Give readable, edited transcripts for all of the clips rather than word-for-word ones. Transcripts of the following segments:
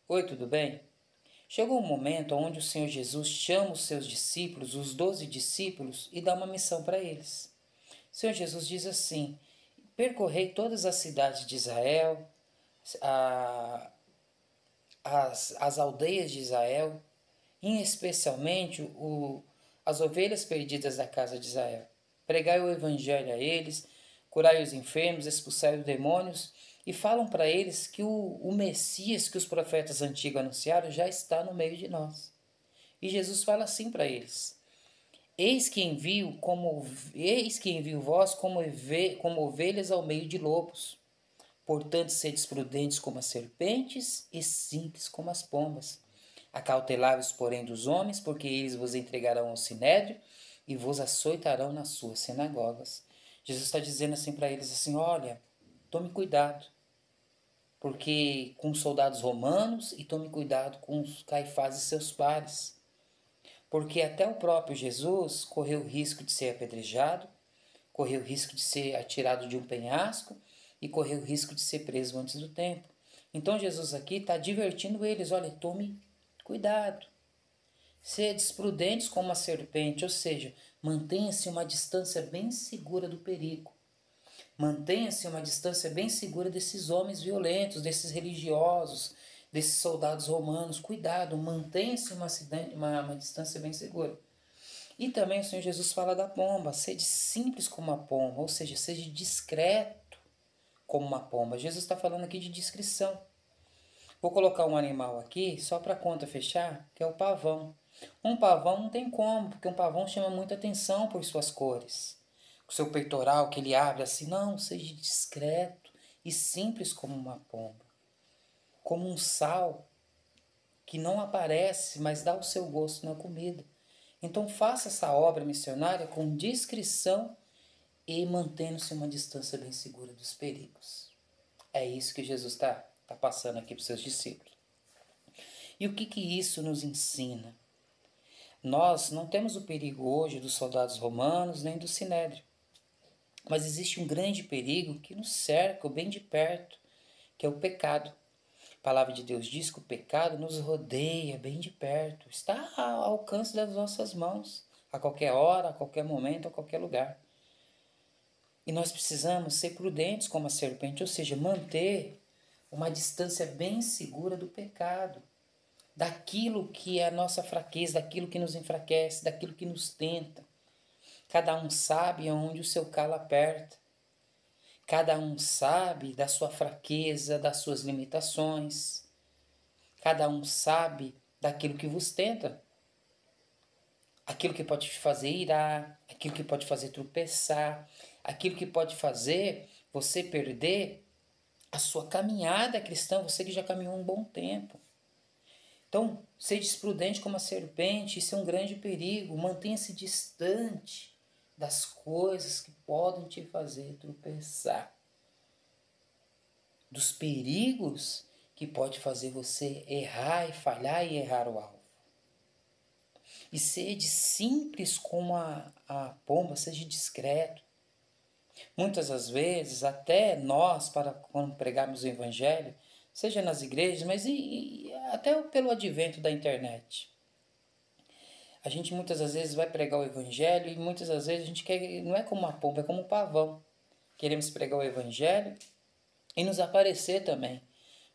Oi, tudo bem? Chegou um momento onde o Senhor Jesus chama os seus discípulos, os 12 discípulos, e dá uma missão para eles. O Senhor Jesus diz assim: percorrei todas as cidades de Israel, a- as aldeias de Israel, e especialmente as ovelhas perdidas da casa de Israel. Pregai o evangelho a eles, curai os enfermos, expulsai os demônios, e falam para eles que o Messias que os profetas antigos anunciaram já está no meio de nós. E Jesus fala assim para eles: Eis que envio vós como ovelhas ao meio de lobos. Portanto, sedes prudentes como as serpentes e simples como as pombas. Acautelai-vos, porém, dos homens, porque eles vos entregarão ao sinédrio e vos açoitarão nas suas sinagogas. Jesus está dizendo assim para eles assim: olha, tome cuidado, porque com os soldados romanos, e tome cuidado com os Caifás e seus pares, porque até o próprio Jesus correu o risco de ser apedrejado, correu o risco de ser atirado de um penhasco e correu o risco de ser preso antes do tempo. Então Jesus aqui está advertindo eles: olha, tome cuidado, sedes prudentes como a serpente, ou seja, mantenha-se uma distância bem segura do perigo. Mantenha-se uma distância bem segura desses homens violentos, desses religiosos, desses soldados romanos. Cuidado, mantenha-se uma distância bem segura. E também o Senhor Jesus fala da pomba: sede simples como a pomba, ou seja, seja discreto como uma pomba. Jesus está falando aqui de discrição. Vou colocar um animal aqui, só para a conta fechar, que é o pavão. Um pavão não tem como, porque um pavão chama muita atenção por suas cores. O seu peitoral que ele abre assim, não, seja discreto e simples como uma pomba. Como um sal que não aparece, mas dá o seu gosto na comida. Então faça essa obra missionária com discrição e mantendo-se uma distância bem segura dos perigos. É isso que Jesus está passando aqui para os seus discípulos. E o que isso nos ensina? Nós não temos o perigo hoje dos soldados romanos nem do sinédrio, mas existe um grande perigo que nos cerca bem de perto, que é o pecado. A palavra de Deus diz que o pecado nos rodeia bem de perto, está ao alcance das nossas mãos, a qualquer hora, a qualquer momento, a qualquer lugar. E nós precisamos ser prudentes como a serpente, ou seja, manter uma distância bem segura do pecado, daquilo que é a nossa fraqueza, daquilo que nos enfraquece, daquilo que nos tenta. Cada um sabe onde o seu calo aperta. Cada um sabe da sua fraqueza, das suas limitações. Cada um sabe daquilo que vos tenta. Aquilo que pode te fazer irar, aquilo que pode fazer tropeçar, aquilo que pode fazer você perder a sua caminhada cristã, você que já caminhou um bom tempo. Então, ser desprudente como a serpente, isso é um grande perigo. Mantenha-se distante das coisas que podem te fazer tropeçar. Dos perigos que pode fazer você errar e falhar e errar o alvo. E sede simples como a pomba, seja discreto. Muitas das vezes, até nós, para quando pregarmos o evangelho, seja nas igrejas, mas e até pelo advento da internet. A gente muitas das vezes vai pregar o evangelho e muitas das vezes a gente quer, não é como uma pomba, é como um pavão. Queremos pregar o evangelho e nos aparecer também.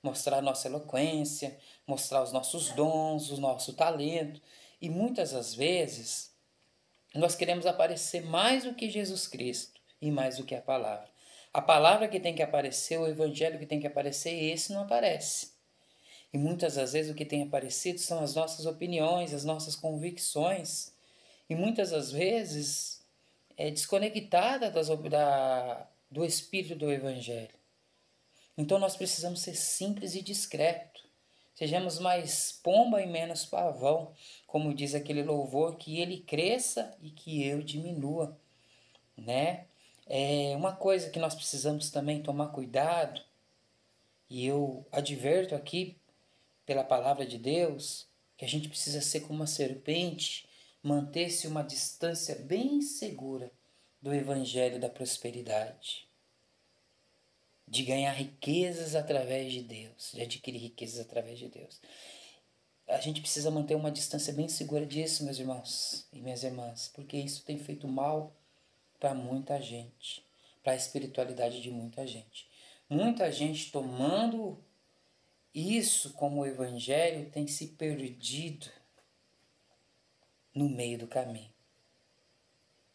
Mostrar a nossa eloquência, mostrar os nossos dons, o nosso talento. E muitas das vezes nós queremos aparecer mais do que Jesus Cristo e mais do que a palavra. A palavra que tem que aparecer, o evangelho que tem que aparecer, esse não aparece. E muitas das vezes o que tem aparecido são as nossas opiniões, as nossas convicções. E muitas das vezes é desconectada do espírito do evangelho. Então nós precisamos ser simples e discreto. Sejamos mais pomba e menos pavão, como diz aquele louvor, que ele cresça e que eu diminua, né? É uma coisa que nós precisamos também tomar cuidado, e eu adverto aqui pela palavra de Deus, que a gente precisa ser como uma serpente, manter-se uma distância bem segura do evangelho da prosperidade. de ganhar riquezas através de Deus, de adquirir riquezas através de Deus. A gente precisa manter uma distância bem segura disso, meus irmãos e minhas irmãs, porque isso tem feito mal para muita gente, para a espiritualidade de muita gente. Muita gente tomando isso como evangelho tem se perdido no meio do caminho.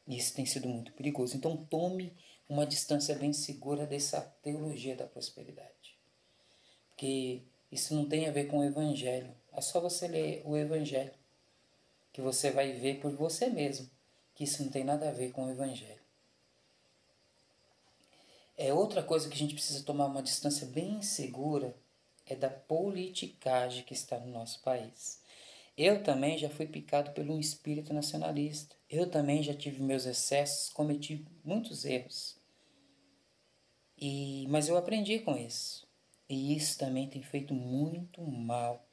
Isso tem sido muito perigoso. Então tome uma distância bem segura dessa teologia da prosperidade. Porque isso não tem a ver com o evangelho. É só você ler o evangelho que você vai ver por você mesmo que isso não tem nada a ver com o evangelho. Outra coisa que a gente precisa tomar uma distância bem segura é da politicagem que está no nosso país. Eu também já fui picado por um espírito nacionalista. Eu também já tive meus excessos, cometi muitos erros. Mas eu aprendi com isso. E isso também tem feito muito mal.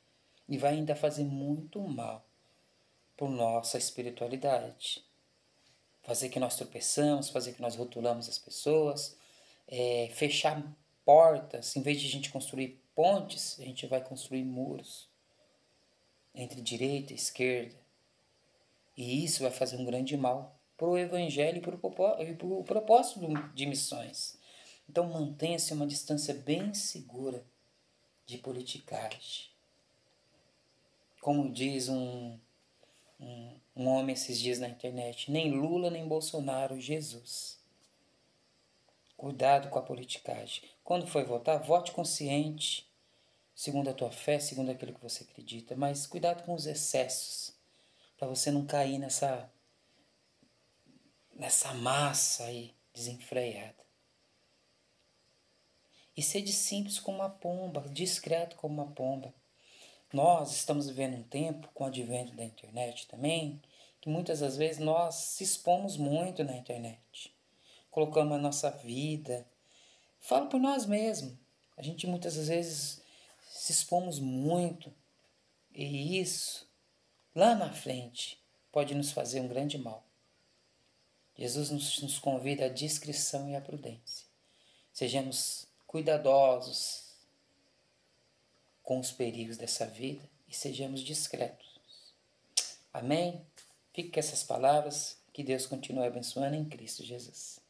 E vai ainda fazer muito mal por nossa espiritualidade. Fazer que nós tropeçamos, fazer que nós rotulamos as pessoas, fechar portas. Em vez de a gente construir pontes, a gente vai construir muros entre direita e esquerda. E isso vai fazer um grande mal para o evangelho e para o propósito de missões. Então mantenha-se uma distância bem segura de politicagem. Como diz um homem esses dias na internet, nem Lula nem Bolsonaro, Jesus. Cuidado com a politicagem. Quando for votar, vote consciente, segundo a tua fé, segundo aquilo que você acredita, mas cuidado com os excessos, para você não cair nessa massa aí desenfreada. E sede simples como uma pomba, discreto como uma pomba. Nós estamos vivendo um tempo, com o advento da internet também, que muitas das vezes nós se expomos muito na internet. Colocamos a nossa vida. Falo por nós mesmos. A gente muitas das vezes se expomos muito. E isso, lá na frente, pode nos fazer um grande mal. Jesus nos convida à discrição e à prudência. Sejamos cuidadosos com os perigos dessa vida e sejamos discretos. Amém? Fique com essas palavras. Que Deus continue abençoando em Cristo Jesus.